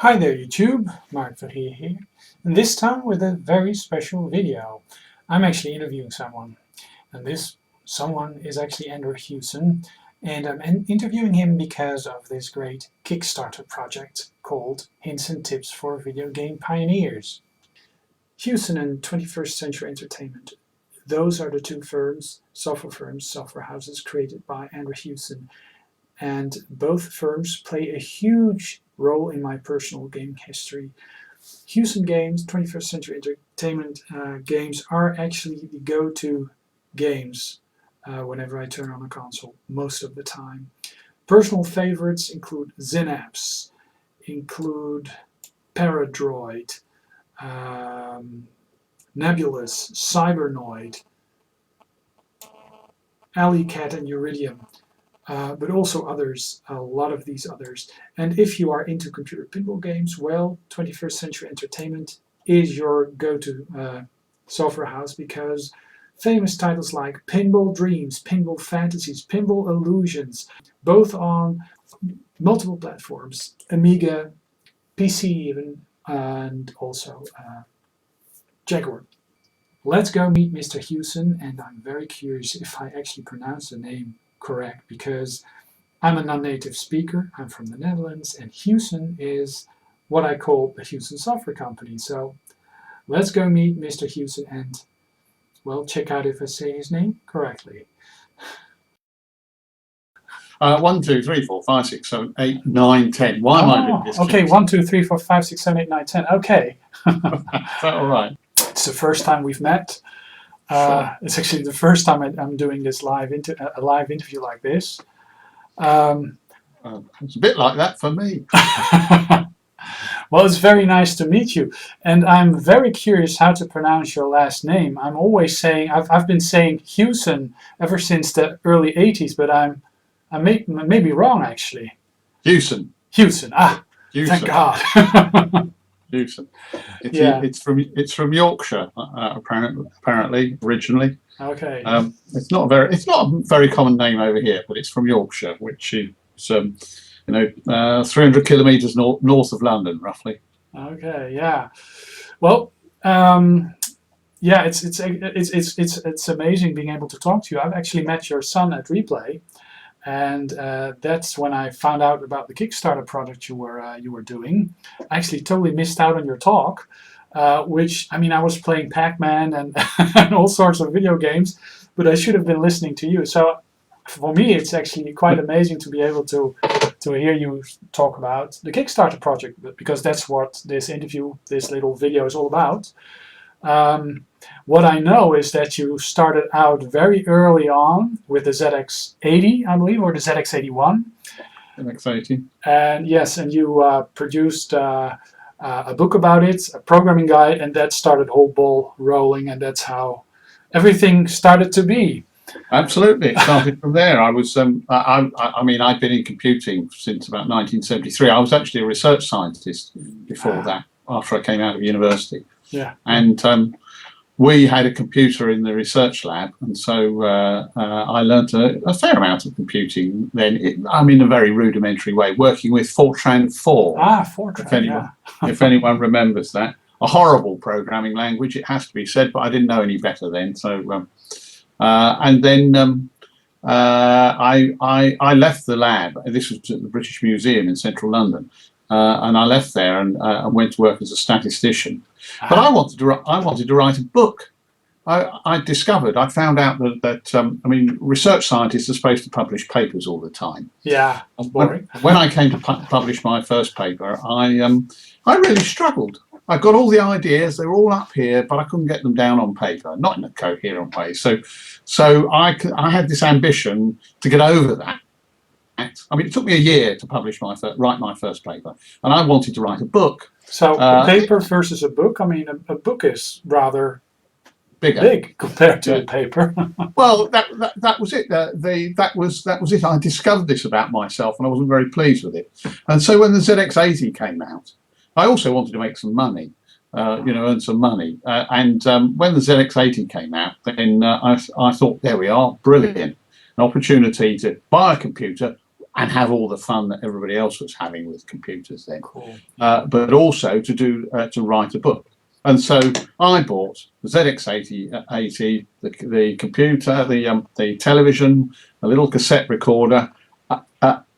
Hi there YouTube, Mark Verheer here, and this time with a very special video. I'm actually interviewing someone, and this someone is actually Andrew Hewson, and I'm interviewing him because of this great Kickstarter project called Hints and Tips for Video Game Pioneers. Hewson and 21st Century Entertainment, those are the two software houses created by Andrew Hewson, and both firms play a huge role in my personal game history. Hewson games, 21st Century Entertainment games are actually the go-to games whenever I turn on a console, most of the time. Personal favorites include Synapse, include Paradroid, Nebulus, Cybernoid, Cat and Uridium. But also others, a lot of these others. And if you are into computer pinball games, well, 21st Century Entertainment is your go-to software house, because famous titles like Pinball Dreams, Pinball Fantasies, Pinball Illusions, both on multiple platforms, Amiga, PC even, and also Jaguar. Let's go meet Mr. Hewson, and I'm very curious if I actually pronounce the name correct, because I'm a non-native speaker. I'm from the Netherlands, and Hewson is what I call the Hewson Software Company. So let's go meet Mr. Hewson and, well, check out if I say his name correctly. 1, 2, 3, 4, 5, 6, 7, 8, 9, 10. Why am I doing this? Okay, 1, 2, 3, 4, 5, 6, 7, 8, 9, 10. Okay. Is that all right? It's the first time we've met. It's actually the first time I'm doing this a live interview like this. It's a bit like that for me. Well, it's very nice to meet you, and I'm very curious how to pronounce your last name. I'm always saying I've been saying Hewson ever since the early '80s, but I may be wrong actually. Hewson. Hewson. Ah, Hewson. Thank God. Hewson. It's from Yorkshire, apparently originally. Okay. It's not a very common name over here, but it's from Yorkshire, which is 300 kilometres north of London, roughly. Okay. Yeah. Well. Yeah. It's amazing being able to talk to you. I've actually met your son at Replay. And that's when I found out about the Kickstarter project you were doing. I actually totally missed out on your talk, which, I mean, I was playing Pac-Man and, and all sorts of video games, but I should have been listening to you. So for me, it's actually quite amazing to be able to hear you talk about the Kickstarter project, because that's what this little video is all about. What I know is that you started out very early on with the ZX80, I believe, or the ZX81. ZX80. And yes, and you produced a book about it, a programming guide, and that started the whole ball rolling, and that's how everything started to be. Absolutely, it started from there. I was, I mean, I'd been in computing since about 1973. I was actually a research scientist before that, after I came out of university. Yeah. And we had a computer in the research lab, and so I learned a fair amount of computing then. In a very rudimentary way, working with Fortran 4. Fortran, if anyone remembers that. A horrible programming language, it has to be said, but I didn't know any better then. So, and then I left the lab. This was at the British Museum in central London. And I left there and went to work as a statistician. But I wanted to write a book. I found out that research scientists are supposed to publish papers all the time. Yeah, that's boring. When I came to publish my first paper, I really struggled. I got all the ideas; they were all up here, but I couldn't get them down on paper, not in a coherent way. So I had this ambition to get over that. I mean, it took me a year to write my first paper, and I wanted to write a book. So a paper versus a book, I mean, a book is rather big compared to a paper. Well, that was it. That was it. I discovered this about myself, and I wasn't very pleased with it. And so when the ZX80 came out, I also wanted to make some money, earn some money. And when the ZX80 came out, then I thought, there we are, brilliant, an opportunity to buy a computer and have all the fun that everybody else was having with computers then. Cool. But also to write a book. And so I bought the ZX80, the computer, the television, a little cassette recorder. I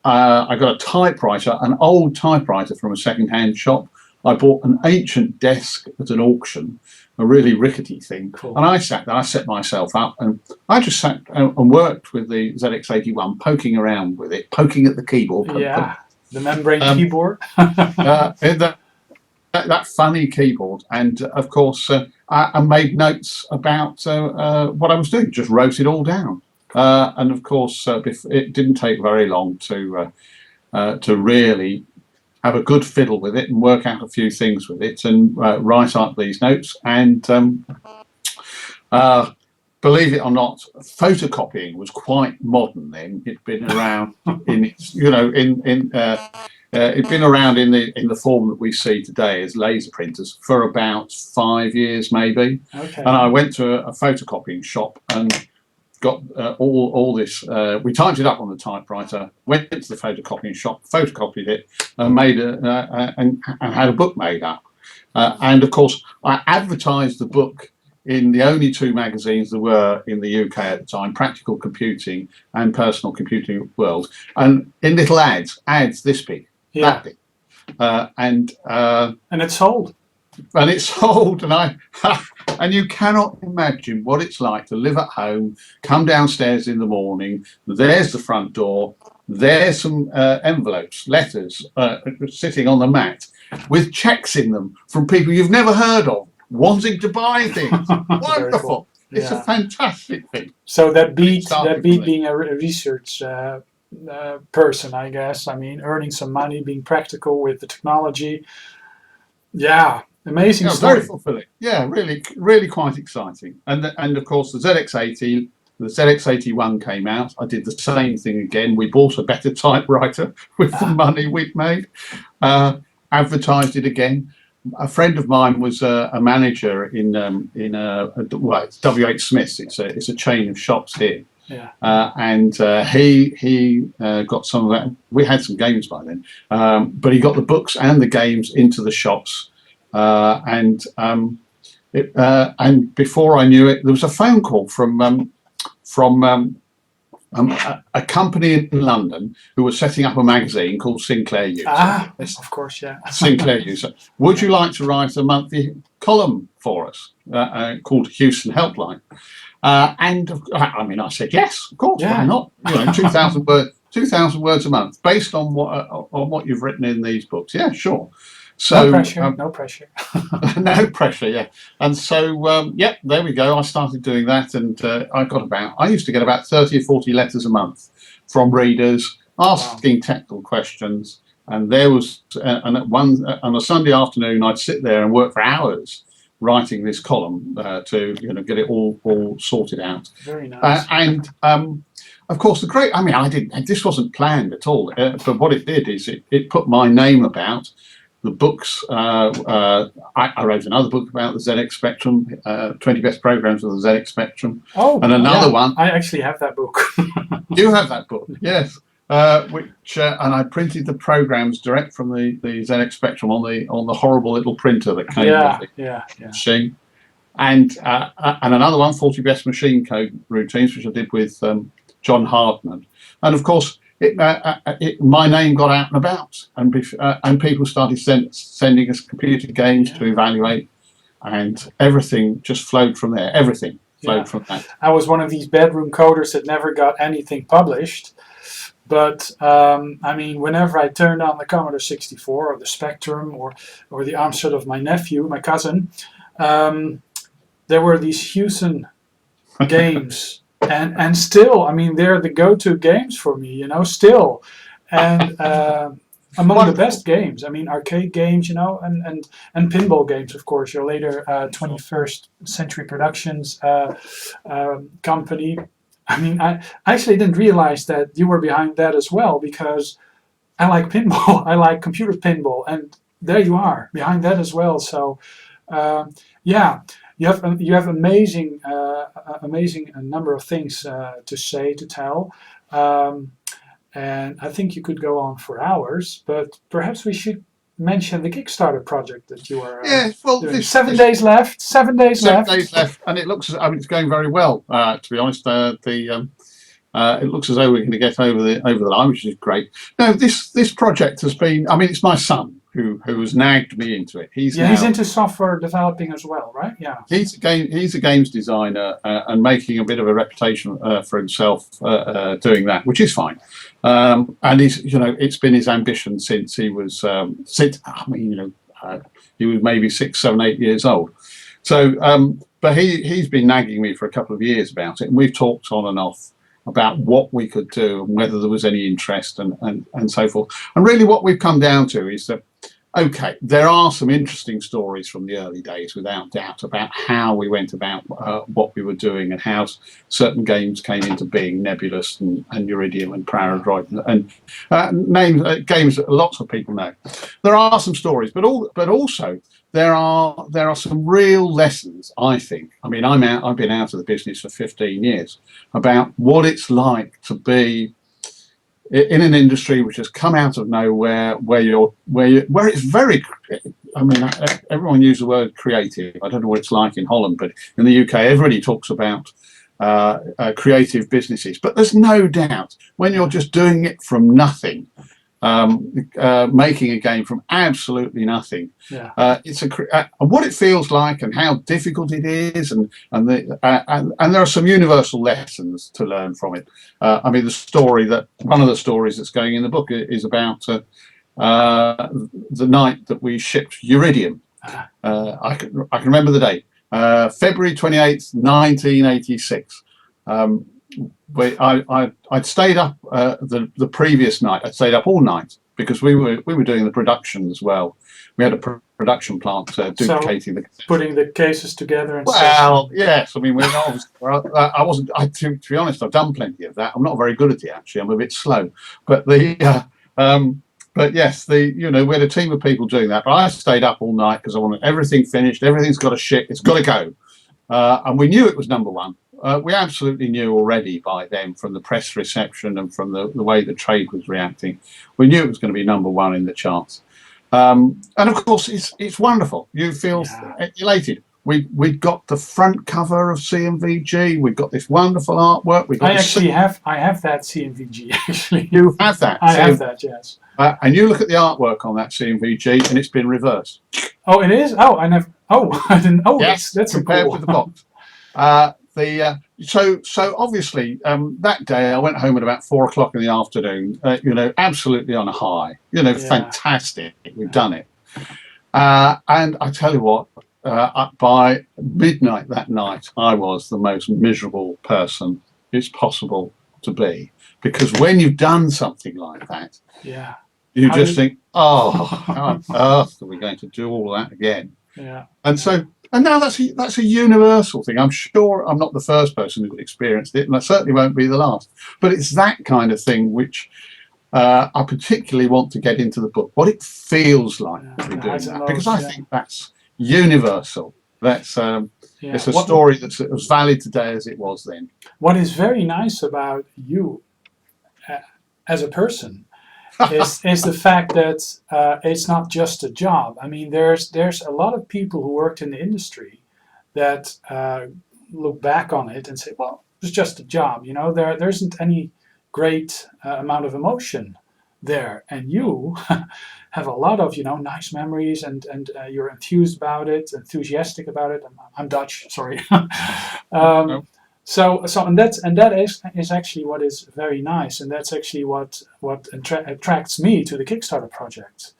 got a typewriter, an old typewriter from a second-hand shop. I bought an ancient desk at an auction, a really rickety thing. Cool. And I sat there, I set myself up, and I just sat and worked with the ZX81, poking around with it, poking at the keyboard. The membrane keyboard. That funny keyboard, and of course I made notes about what I was doing, just wrote it all down, and of course it didn't take very long to really have a good fiddle with it and work out a few things with it and write up these notes. And believe it or not, photocopying was quite modern then. It'd been around in its, it'd been around in the form that we see today as laser printers for about 5 years maybe. Okay. And I went to a photocopying shop and got all this. We typed it up on the typewriter, went into the photocopying shop, photocopied it, and made and had a book made up. And of course, I advertised the book in the only 2 magazines there were in the UK at the time, Practical Computing and Personal Computing World, and in little ads this big, that big, and it sold. And it sold, and and you cannot imagine what it's like to live at home, come downstairs in the morning, there's the front door, there's some envelopes, letters sitting on the mat with checks in them from people you've never heard of, wanting to buy things. Wonderful. Cool. It's a fantastic thing. So that beat being a research person, I guess. I mean, earning some money, being practical with the technology. Yeah. Amazing story. Very fulfilling. Yeah, really quite exciting. And of course the ZX80, the ZX81 came out. I did the same thing again. We bought a better typewriter with the money we'd made. Advertised it again. A friend of mine was a manager in it's WH Smith's. It's a chain of shops here. Yeah. And he got some of that. We had some games by then, but he got the books and the games into the shops. And before I knew it, there was a phone call from a company in London who was setting up a magazine called Sinclair User. Of course, yeah. Sinclair User. Would you like to write a monthly column for us called Hewson Helpline? And I mean, I said yes, of course. Why not? 2,000 words a month, based on what you've written in these books. Yeah, sure. So, no pressure. No pressure, yeah. And so, there we go. I started doing that, and I used to get about 30 or 40 letters a month from readers asking technical questions. And there was, on a Sunday afternoon, I'd sit there and work for hours writing this column to get it all sorted out. Very nice. And of course, this wasn't planned at all. But what it did is it put my name about the books. I wrote another book about the ZX Spectrum, 20 best programs of the ZX Spectrum. Oh, and another one. I actually have that book. You have that book, yes. And I printed the programs direct from the ZX Spectrum on the horrible little printer that came with the machine. And another one, 40 best machine code routines, which I did with John Hardman. And of course, my name got out and about, and people started sending us computer games to evaluate, and everything just flowed from there. Everything flowed from that. I was one of these bedroom coders that never got anything published, but I mean, whenever I turned on the Commodore 64 or the Spectrum or the Amstrad of my nephew, my cousin, there were these Hewson games. And still, I mean, they're the go-to games for me, still. And among the best games, I mean, arcade games, and pinball games, of course. Your later 21st Century Productions company. I mean, I actually didn't realize that you were behind that as well, because I like pinball. I like computer pinball. And there you are, behind that as well. So, You have amazing number of things to say, to tell, and I think you could go on for hours, but perhaps we should mention the Kickstarter project that you are doing. 7 days left. 7 days left, and it looks. I mean, it's going very well. To be honest, it looks as though we're going to get over the line, which is great. No, this project has been. I mean, it's my son who has nagged me into it. He's into software developing as well, right? Yeah. He's a games designer and making a bit of a reputation for himself doing that, which is fine. And it's been his ambition since he was he was maybe 6, 7, 8 years old. So, but he's been nagging me for a couple of years about it, and we've talked on and off about what we could do and whether there was any interest and so forth. And really what we've come down to is that, okay, there are some interesting stories from the early days, without doubt, about how we went about what we were doing and how certain games came into being, Nebulus and Uridium and Paradroid and games that lots of people know. There are some stories, but also there are some real lessons, I think. I mean, I've been out of the business for 15 years, about what it's like to be in an industry which has come out of nowhere, where it's very. I mean, everyone uses the word creative. I don't know what it's like in Holland, but in the UK, everybody talks about creative businesses. But there's no doubt when you're just doing it from nothing. Making a game from absolutely nothing. Yeah. What it feels like and how difficult it is, and there are some universal lessons to learn from it. I mean, one of the stories that's going in the book is about the night that we shipped Uridium. I can remember the date, February 28th, 1986. I'd stayed up the previous night. I'd stayed up all night because we were doing the production as well. We had a production plant duplicating putting the cases together. And yes. I mean, I wasn't. To be honest, I've done plenty of that. I'm not very good at it actually. I'm a bit slow. But but yes, we had a team of people doing that. But I stayed up all night because I wanted everything finished. Everything's got to ship. It's got to go. And we knew it was number one. We absolutely knew already by then, from the press reception and from the way the trade was reacting, we knew it was going to be number one in the charts. And of course, it's wonderful. You feel elated. We got the front cover of CMVG. We've got this wonderful artwork. I have that CMVG. Actually, you have that. I have that. Yes. And you look at the artwork on that CMVG, and it's been reversed. Oh, it is. Oh, I never. Oh, I didn't. Oh, yes, that's compared cool. with the box. So obviously that day I went home at about 4 o'clock in the afternoon. Absolutely on a high. Fantastic. We've done it. And I tell you what, by midnight that night, I was the most miserable person it's possible to be, because when you've done something like that, you just think, oh, how on earth are we going to do all that again? Yeah. And now that's a universal thing. I'm sure I'm not the first person who experienced it, and I certainly won't be the last. But it's that kind of thing which I particularly want to get into the book, what it feels like to be doing that, because I think that's universal. That's it's a story that's as valid today as it was then. What is very nice about you as a person is the fact that it's not just a job. I mean, there's a lot of people who worked in the industry that look back on it and say, well, it's just a job. There isn't any great amount of emotion there. And you have a lot of, nice memories, and you're enthusiastic about it. I'm Dutch, sorry. So that is actually what is very nice, and that's actually what attracts me to the Kickstarter project.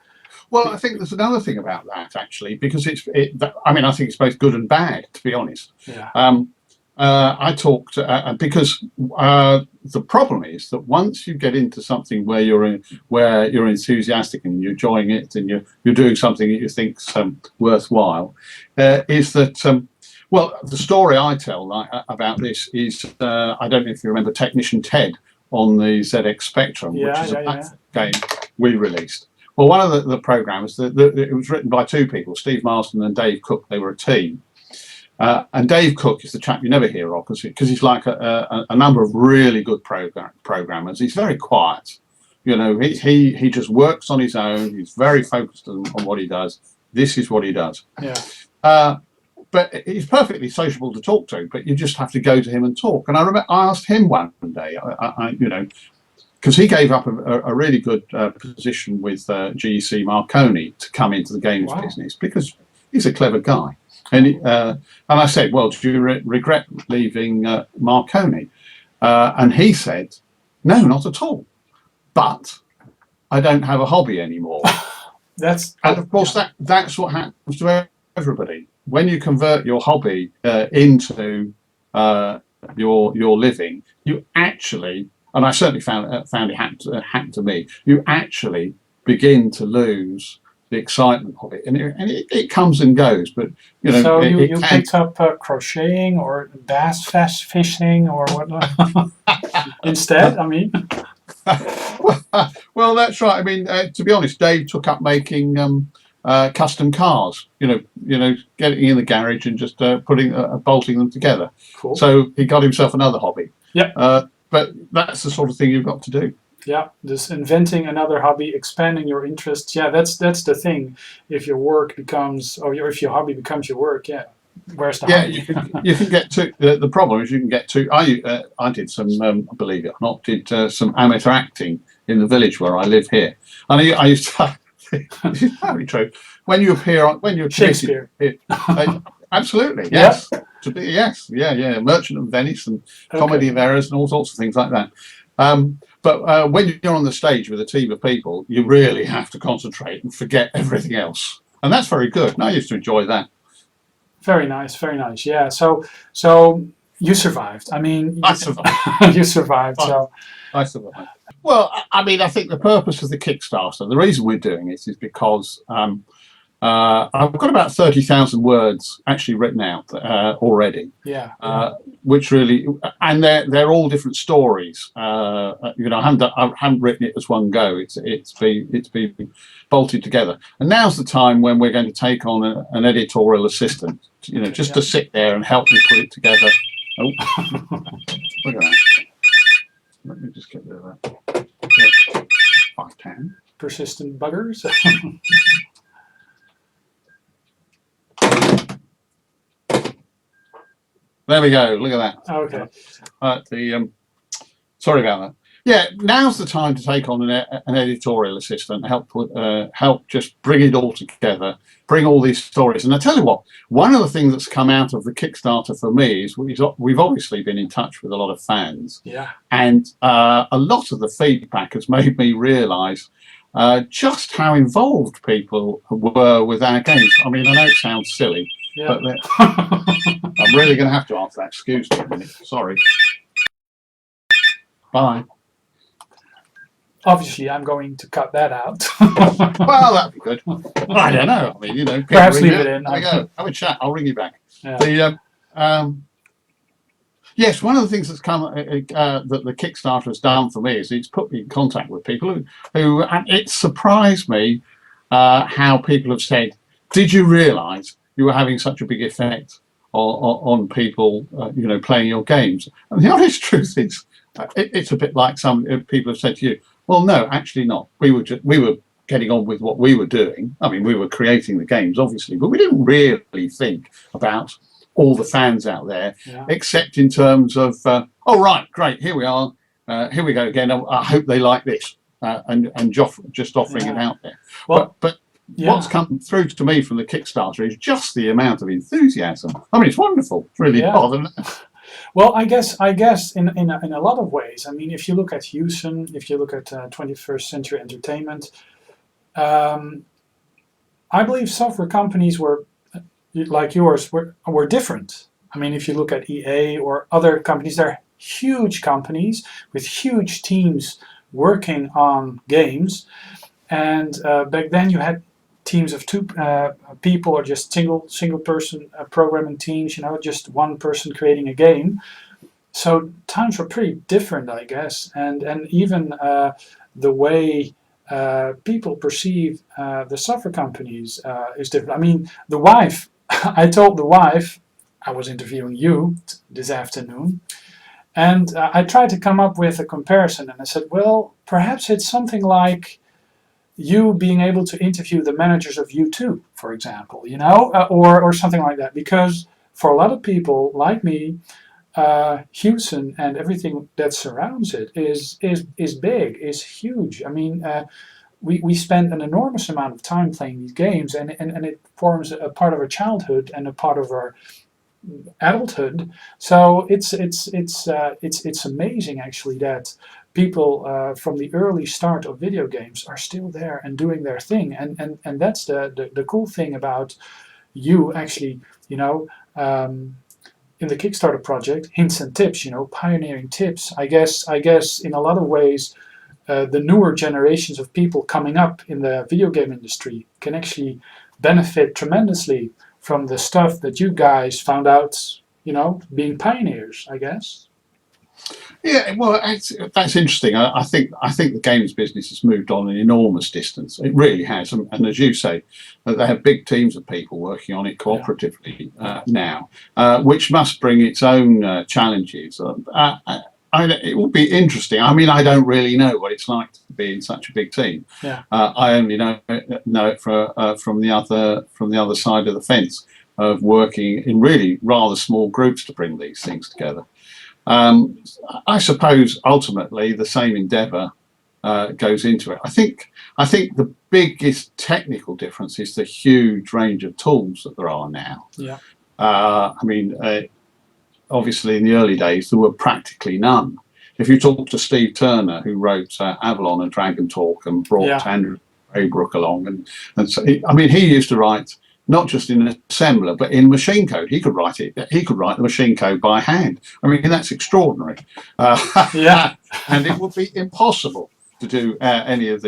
Well, I think there's another thing about that actually, because I think it's both good and bad, to be honest. Yeah. I talked because the problem is that once you get into something where you're enthusiastic and you're enjoying it and you're doing something that you think's worthwhile, is that. Well, the story I tell about this is, I don't know if you remember Technician Ted on the ZX Spectrum, which is a game we released. Well, one of the programmers, it was written by two people, Steve Marston and Dave Cook. They were a team. And Dave Cook is the chap you never hear of, because he's like a number of really good programmers. He's very quiet. You know, he just works on his own. He's very focused on what he does. This is what he does. Yeah. But he's perfectly sociable to talk to. But you just have to go to him and talk. And I remember I asked him one day, you know, because he gave up a really good position with GEC Marconi to come into the games business because he's a clever guy. And I said, well, do you regret leaving Marconi? And he said, no, not at all. But I don't have a hobby anymore. And of course, that's what happens to everybody. When you convert your hobby into your living, you actually, and I certainly found it happened to me, you actually begin to lose the excitement of it, and it comes and goes. But you know, so you picked up crocheting or bass fishing or what instead? I mean, well, that's right. I mean, to be honest, Dave took up making custom cars. You know, getting in the garage and just bolting them together. Cool. So he got himself another hobby. Yeah. But that's the sort of thing you've got to do. Yeah, just inventing another hobby, expanding your interests. Yeah, that's the thing. If your work becomes, or if your hobby becomes your work, yeah, where's the hobby? you can get to the problem is you can get to. I did some, believe it or not, some amateur acting in the village where I live here, and I used to. This is very true. When you appear Shakespeare. Absolutely, yes. Yes, yeah. Merchant of Venice and Comedy of Errors and all sorts of things like that. But when you're on the stage with a team of people, you really have to concentrate and forget everything else. And that's very good. And I used to enjoy that. Very nice, very nice. Yeah, so you survived. I mean, I survived. You survived. So I survived. Well, I mean, I think the purpose of the Kickstarter, the reason we're doing it is because I've got about 30,000 words actually written out already. Yeah. Which really, and they're all different stories. You know, I haven't written it as one go. It's been bolted together. And now's the time when we're going to take on an editorial assistant. You know, just to sit there and help me put it together. Oh, look at that. Let me just get rid of that. 510. Persistent buggers. There we go. Look at that. Okay. Sorry about that. Yeah, now's the time to take on an editorial assistant, help just bring it all together, bring all these stories. And I tell you what, one of the things that's come out of the Kickstarter for me is we've obviously been in touch with a lot of fans. Yeah. And a lot of the feedback has made me realise just how involved people were with our games. I mean, I know it sounds silly, but I'm really going to have to answer that. Excuse me a minute. Sorry. Bye. Obviously, I'm going to cut that out. Well, that'd be good. I don't know. I mean, you know, perhaps leave it in. There we go. Have a chat. I'll ring you back. Yeah. Yes, one of the things that's come that the Kickstarter has done for me is it's put me in contact with people who and it surprised me how people have said, "Did you realise you were having such a big effect on people, you know, playing your games?" And the honest truth is, it's a bit like some people have said to you, "Well, no, actually not. We were getting on with what we were doing. I mean, we were creating the games, obviously, but we didn't really think about all the fans out there, except in terms of, oh, right, great, here we are. Here we go again. I hope they like this," and just offering it out there. Well, but what's come through to me from the Kickstarter is just the amount of enthusiasm. I mean, it's wonderful. It's really odd. Well, I guess in a lot of ways. I mean, if you look at Hewson, if you look at 21st Century Entertainment, I believe software companies were like yours were different. I mean, if you look at EA or other companies, they're huge companies with huge teams working on games, and back then you had teams of two people or just single person programming teams, you know, just one person creating a game. So times were pretty different, I guess, and even the way people perceive the software companies is different. I mean, the wife, I told the wife, I was interviewing you this afternoon, And I tried to come up with a comparison, and I said, well, perhaps it's something like you being able to interview the managers of U2, for example, or something like that. Because for a lot of people like me, Hewson and everything that surrounds it is big, is huge. I mean, we spend an enormous amount of time playing these games, and it forms a part of our childhood and a part of our adulthood. So it's amazing actually that people from the early start of video games are still there and doing their thing, and that's the cool thing about you actually, in the Kickstarter project, hints and tips, pioneering tips. I guess in a lot of ways, the newer generations of people coming up in the video game industry can actually benefit tremendously from the stuff that you guys found out, being pioneers, I guess. Yeah, well, that's interesting. I think the games business has moved on an enormous distance. It really has, and as you say, they have big teams of people working on it cooperatively now, which must bring its own challenges. It will be interesting. I mean, I don't really know what it's like to be in such a big team. Yeah. I only know it from the other side of the fence, of working in really rather small groups to bring these things together. I suppose ultimately the same endeavour goes into it. I think the biggest technical difference is the huge range of tools that there are now. Yeah. I mean, obviously in the early days there were practically none. If you talk to Steve Turner, who wrote Avalon and Dragontorc and brought Andrew Hewson along, and so he used to write not just in assembler but in machine code. He could write it. He could write the machine code by hand. I mean, that's extraordinary. And it would be impossible to do any of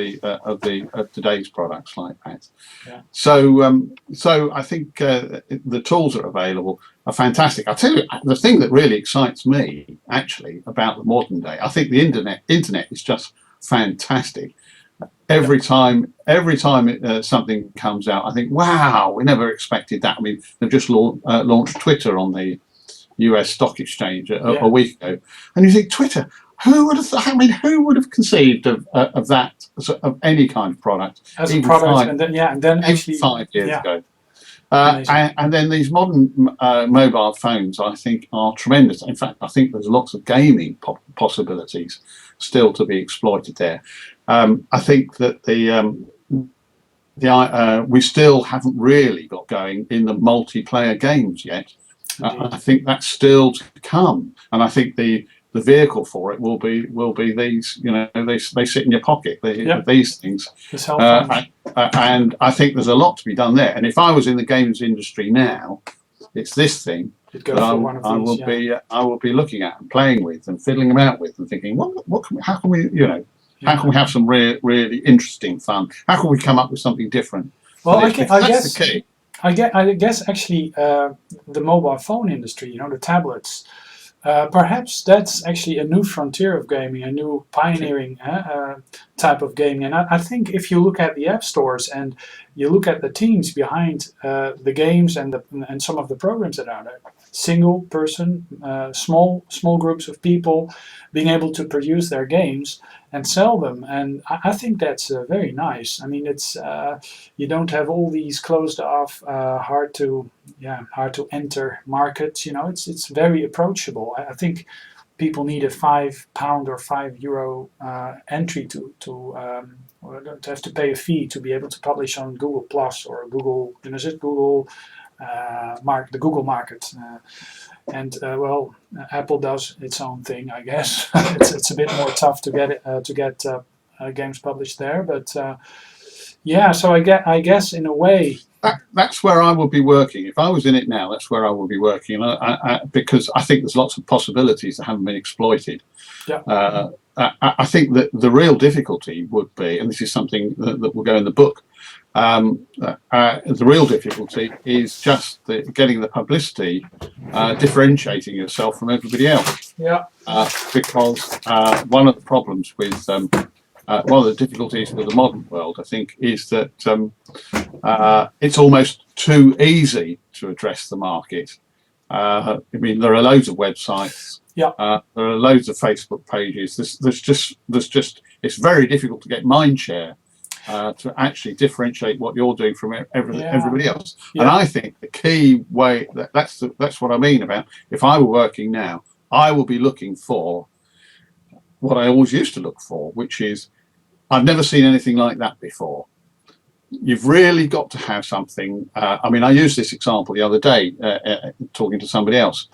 today's products like that. Yeah. So I think the tools that are available are fantastic. I'll tell you, the thing that really excites me actually about the modern day, I think the internet is just fantastic. Every time something comes out, I think, wow, we never expected that. I mean, they've just launched Twitter on the US Stock Exchange a week ago, and you think, Twitter, who would have conceived of that, of any kind of product as a product, and then actually 5 years ago? And then these modern mobile phones, I think, are tremendous. In fact, I think there's lots of gaming possibilities still to be exploited there. I think that we still haven't really got going in the multiplayer games yet. I think that's still to come, and I think the vehicle for it will be these. They sit in your pocket. These things, and I think there's a lot to be done there. And if I was in the games industry now, it's this thing that I will be looking at and playing with and fiddling about with and thinking, how can we have some really interesting fun? How can we come up with something different? Well, I guess the key. I guess actually the mobile phone industry, the tablets, perhaps that's actually a new frontier of gaming, a new pioneering type of gaming. And I think if you look at the app stores and you look at the teams behind the games and some of the programs that are there, single person, small groups of people being able to produce their games and sell them, and I think that's very nice. I mean, it's you don't have all these closed off, hard to enter markets. It's very approachable. I think people need a £5 or €5 entry to have to pay a fee to be able to publish on Google Plus or Google. Google the Google market. Apple does its own thing, I guess. it's a bit more tough to get games published there, but so I guess in a way that's where I will be working. If I was in it now, that's where I will be working, because I think there's lots of possibilities that haven't been exploited. I think that the real difficulty would be, and this is something that will go in the book, the real difficulty is just getting the publicity, differentiating yourself from everybody else. Because one of the problems with one of the difficulties with the modern world, I think, is that it's almost too easy to address the market. I mean, there are loads of websites Yeah. There are loads of Facebook pages. There's just it's very difficult to get mind share to actually differentiate what you're doing from everybody else. Yeah. And I think the key way that's what I mean about, if I were working now, I will be looking for what I always used to look for, which is, I've never seen anything like that before. You've really got to have something. I mean, I used this example the other day, talking to somebody else.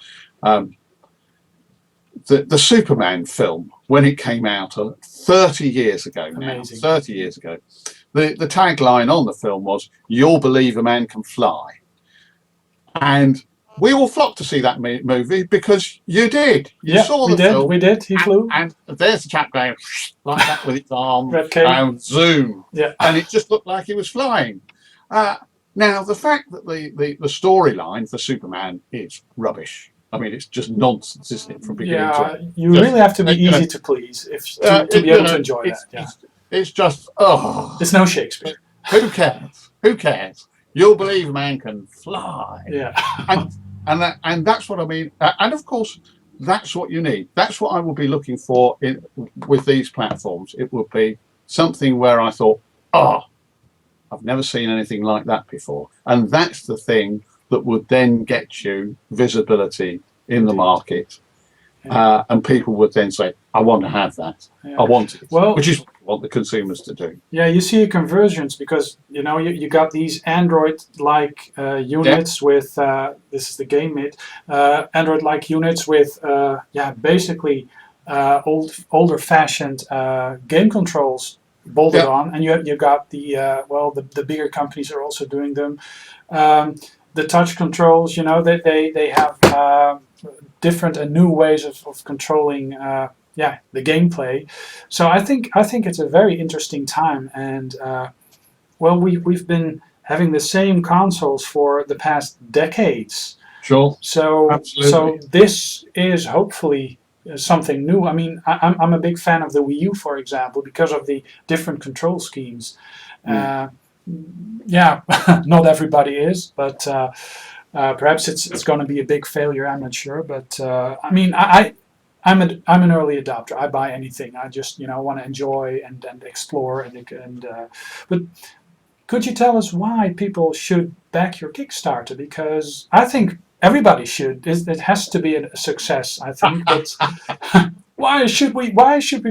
The Superman film, when it came out 30 years ago now, Amazing. 30 years ago, the tagline on the film was, "You'll believe a man can fly." And we all flocked to see that movie because you did. You saw the film. We did. He flew. And there's the chap going like that with its arm and zoom. Yeah. And it just looked like he was flying. Now, the fact that the storyline for Superman is rubbish. I mean, it's just nonsense, isn't it, from beginning to end? You really have to be easy to please to be able to enjoy that. It's just, it's no Shakespeare. Who cares? Who cares? You'll believe a man can fly. Yeah. and that's what I mean. And of course, that's what you need. That's what I will be looking for with these platforms. It will be something where I thought, I've never seen anything like that before. And that's the thing that would then get you visibility in the market. And people would then say, I want to have that. I want it. Well, which is what I want the consumers to do. Yeah, you see conversions because, you got these Android-like units with, this is the game mid, Android-like units with, basically older-fashioned game controls bolted on. And you got the bigger companies are also doing them. The touch controls, they have different and new ways of controlling the gameplay. So I think it's a very interesting time, and we've been having the same consoles for the past decades. Sure. So this is hopefully something new. I mean, I'm a big fan of the Wii U, for example, because of the different control schemes. Not everybody is, but perhaps it's going to be a big failure. I'm not sure, but I mean, I'm an early adopter. I buy anything. I just want to enjoy and explore but could you tell us why people should back your Kickstarter? Because I think everybody should. It has to be a success, I think. But why should we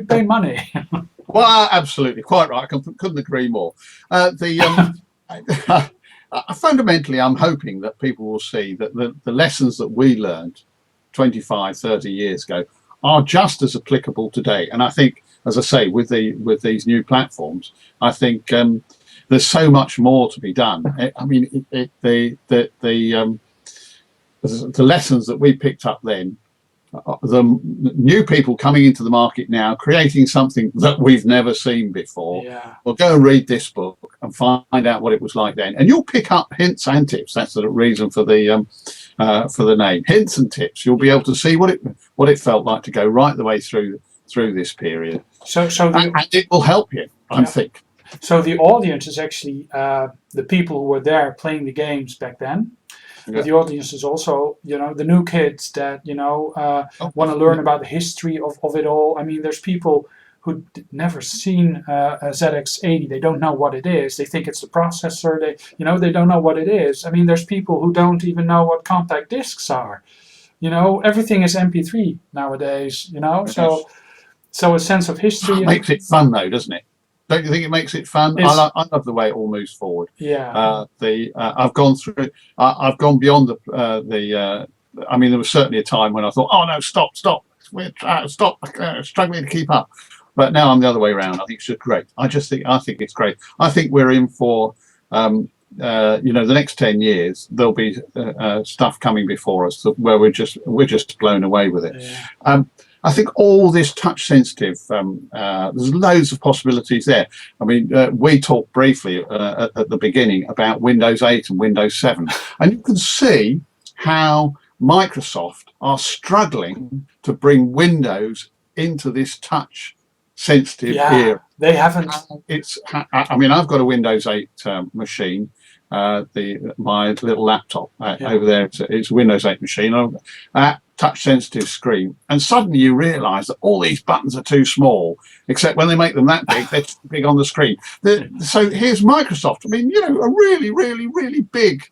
pay money? Well, absolutely, quite right. I couldn't agree more. Fundamentally, I'm hoping that people will see that the lessons that we learned 25, 30 years ago are just as applicable today. And I think, as I say, with these new platforms, I think there's so much more to be done. I mean, the lessons that we picked up then, the new people coming into the market now, creating something that we've never seen before. Well, go and read this book and find out what it was like then, and you'll pick up hints and tips. That's the reason for the name, hints and tips. You'll be able to see what it felt like to go right the way through this period. And it will help you, I think. So the audience is actually the people who were there playing the games back then. But the audience is also, the new kids that, want to learn about the history of it all. I mean, there's people who never seen a ZX80. They don't know what it is. They think it's the processor. They don't know what it is. I mean, there's people who don't even know what compact discs are. Everything is MP3 nowadays, So a sense of history. It makes it fun though, doesn't it? Don't you think it makes it fun? I love the way it all moves forward. Yeah. I've gone through. I've gone beyond the. I mean, there was certainly a time when I thought, "Oh no, stop! We're struggling to keep up." But now I'm the other way around. I think it's just great. I think it's great. I think we're in for. The next 10 years, there'll be stuff coming before us where we're just blown away with it. Yeah. I think all this touch sensitive, there's loads of possibilities there. I mean, we talked briefly at the beginning about Windows 8 and Windows 7, and you can see how Microsoft are struggling to bring Windows into this touch sensitive era. They haven't. I mean, I've got a Windows 8 machine. My little laptop over there, it's a Windows 8 machine. touch sensitive screen, and suddenly you realize that all these buttons are too small, except when they make them that big, they're too big on the screen. So here's Microsoft. I mean, you know, a really big,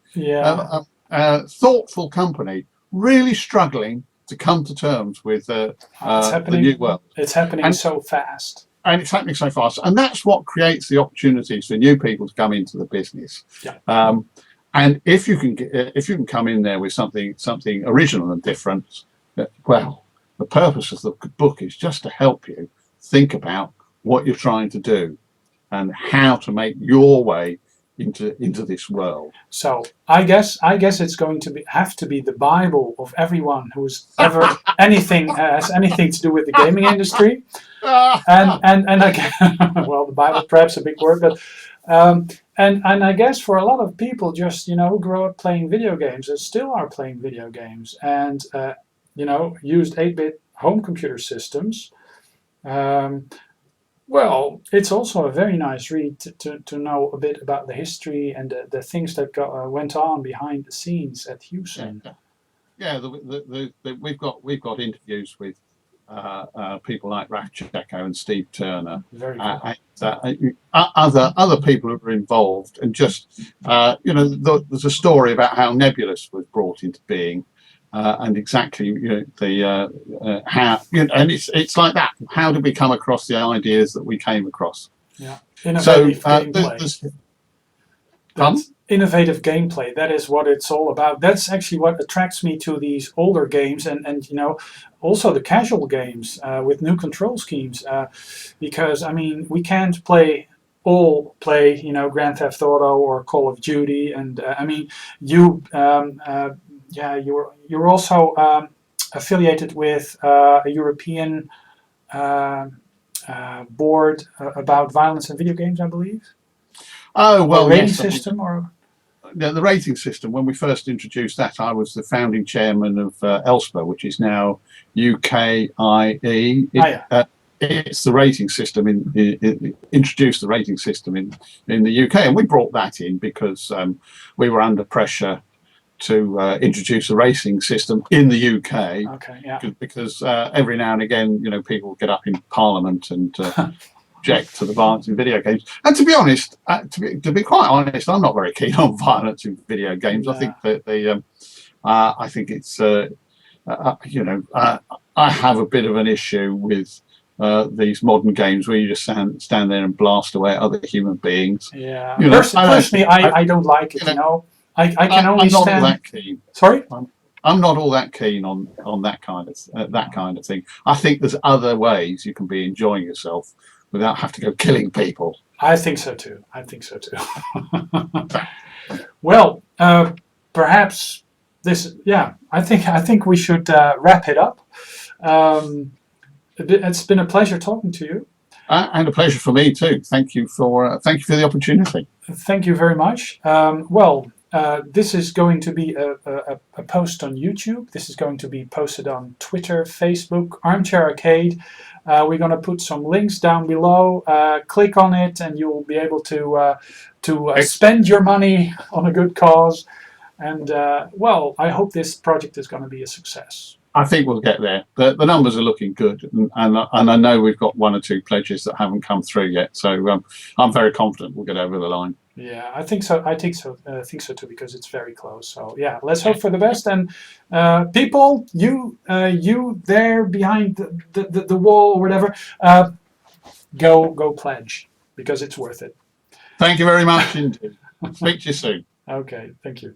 thoughtful company, really struggling to come to terms with the new world. It's happening so fast. And it's happening so fast. And that's what creates the opportunities for new people to come into the business. Yeah. And if you can come in there with something original and different, well, the purpose of the book is just to help you think about what you're trying to do and how to make your way into this world. So I guess it's going to have to be the Bible of everyone who's ever has anything to do with the gaming industry. And again, well, the Bible perhaps a big word, but and I guess for a lot of people, just who grow up playing video games and still are playing video games, and used 8-bit home computer systems. Well, it's also a very nice read to know a bit about the history and the things that went on behind the scenes at Hewson. Yeah, we've got interviews with people like Raf Checco and Steve Turner, other people who are involved, and just there's a story about how Nebulus was brought into being, and exactly how and it's like that. How did we come across the ideas that we came across? Yeah, innovative gameplay. Innovative gameplay. That is what it's all about. That's actually what attracts me to these older games, and also the casual games with new control schemes, because I mean we can't play Grand Theft Auto or Call of Duty, and I mean you're also affiliated with a European board about violence in video games, I believe. Oh well, rating system or. Yeah, the rating system. When we first introduced that, I was the founding chairman of ELSPA, which is now UKIE. It's the rating system introduced the rating system in the UK, and we brought that in because we were under pressure to introduce a racing system in the UK. Okay, yeah. Because every now and again, people get up in Parliament and object to the violence in video games. And to be honest, to be quite honest, I'm not very keen on violence in video games. No. I think that I think it's I have a bit of an issue with these modern games where you just stand there and blast away at other human beings. Yeah. Personally, I don't like it. I can only stand. I'm not all that keen. Sorry. I'm not all that keen on that kind of thing. I think there's other ways you can be enjoying yourself without having to go killing people. I think so too. Well, perhaps this. Yeah, I think we should wrap it up. It's been a pleasure talking to you. And a pleasure for me too. Thank you for the opportunity. Thank you very much. This is going to be a post on YouTube. This is going to be posted on Twitter, Facebook, Armchair Arcade. We're going to put some links down below. Click on it, and you'll be able to spend your money on a good cause. And I hope this project is going to be a success. I think we'll get there. The numbers are looking good, and I know we've got one or two pledges that haven't come through yet. So I'm very confident we'll get over the line. Yeah, I think so. I think so too, because it's very close. So yeah, let's hope for the best. And people, you there behind the wall or whatever, go pledge, because it's worth it. Thank you very much indeed. Speak to you soon. Okay, thank you.